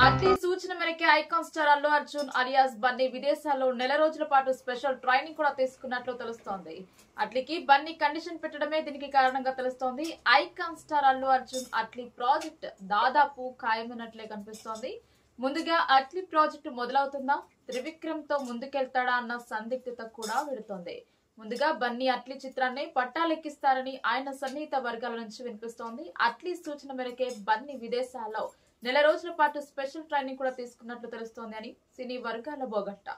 అతి సూచన మేరకు icon star Allu Arjun alias Bunny విదేశాల్లో నెల రోజుల పాటు స్పెషల్ ట్రైనింగ్ కూడా తీసుకున్నట్లు తెలుస్తోంది. అట్లీకి బన్నీ కండిషన్ పెట్టడమే దీనికి కారణంగా తెలుస్తోంది. Icon star Allu Arjun Atlee project దాదాపు ఖాయమైనట్లే కనిపిస్తోంది. ముందుగా అట్లీ ప్రాజెక్టు మొదలవుతుందా, త్రివిక్రమ్ తో ముందుకెళ్తాడా అన్న సందిగ్ధత కూడా వెడుతోంది. ముందుగా బన్నీ అట్లీ చిత్రాన్ని పట్టాలెక్కిస్తారని ఆయన సన్నిహిత వర్గాల నుంచి వినిపిస్తోంది. అట్లీ సూచన మేరకే బన్నీ విదేశాల్లో నెల రోజుల పాటు స్పెషల్ ట్రైనింగ్ కూడా తీసుకున్నట్లు తెలుస్తోంది అని సినీ వర్గాల బోగట్ట.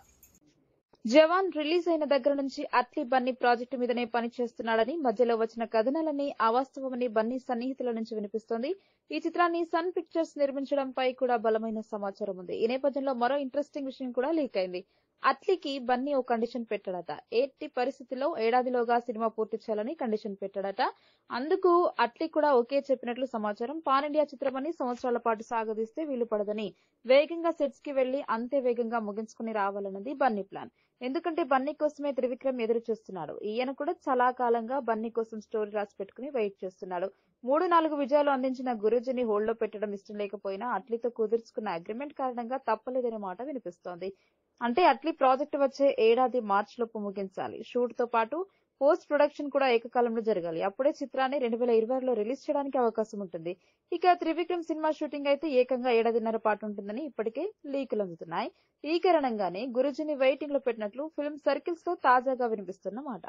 జవాన్ రిలీజ్ అయిన దగ్గర నుంచి అట్లీ బన్నీ ప్రాజెక్టు మీదనే పనిచేస్తున్నాడని, మధ్యలో వచ్చిన కథనాలన్నీ అవాస్తవమని బన్నీ సన్నిహితుల నుంచి వినిపిస్తోంది. ఈ చిత్రాన్ని సన్ పిక్చర్స్ నిర్మించడంపై కూడా బలమైన సమాచారం ఉంది. ఈ నేపథ్యంలో మరో ఇంట్రెస్టింగ్ విషయం కూడా లీక్ అయింది. అట్లీకి బన్నీ ఓ కండిషన్ పెట్టాడట. ఎట్టి పరిస్థితుల్లో ఏడాదిలోగా సినిమా పూర్తి చేయాలని కండిషన్ పెట్టాడట. అందుకు అట్లీ కూడా ఓకే చెప్పినట్లు సమాచారం. పాన్ ఇండియా చిత్రమని సంవత్సరాల పాటు సాగదీస్తే వీలు పడదని, వేగంగా సెట్స్ కి వెళ్లి అంతే వేగంగా ముగించుకుని రావాలన్నది బన్నీ ప్లాన్. ఎందుకంటే బన్నీ కోసమే త్రివిక్రమ్ ఎదురు చూస్తున్నాడు. ఈయన కూడా చాలా కాలంగా బన్నీ కోసం స్టోరీ రాసి పెట్టుకుని వెయిట్ చేస్తున్నాడు. 3-4 విజయాలు అందించిన గురూజీని హోల్డ్ లో పెట్టడం ఇష్టం లేకపోయినా అట్లీతో కుదుర్చుకున్న అగ్రిమెంట్ కారణంగా తప్పలేదనే మాట వినిపిస్తోంది. అంటే అట్లీ ప్రాజెక్టు వచ్చే ఏడాది మార్చి లోపు ముగించాలి. షూట్ తో పాటు పోస్ట్ ప్రొడక్షన్ కూడా ఏకకాలంలో జరగాలి. అప్పుడే చిత్రాన్ని 2026లో రిలీజ్ చేయడానికి అవకాశం ఉంటుంది. ఇక త్రివిక్రమ్ సినిమా షూటింగ్ అయితే ఏకంగా ఏడాదిన్నర పాటు ఉంటుందని ఇప్పటికే లీకులు అందుతున్నాయి. ఈ కారణంగానే గురూజీని వెయిటింగ్ లో పెట్టినట్లు ఫిల్మ్ సర్కిల్స్ లో తాజాగా వినిపిస్తున్న మాట.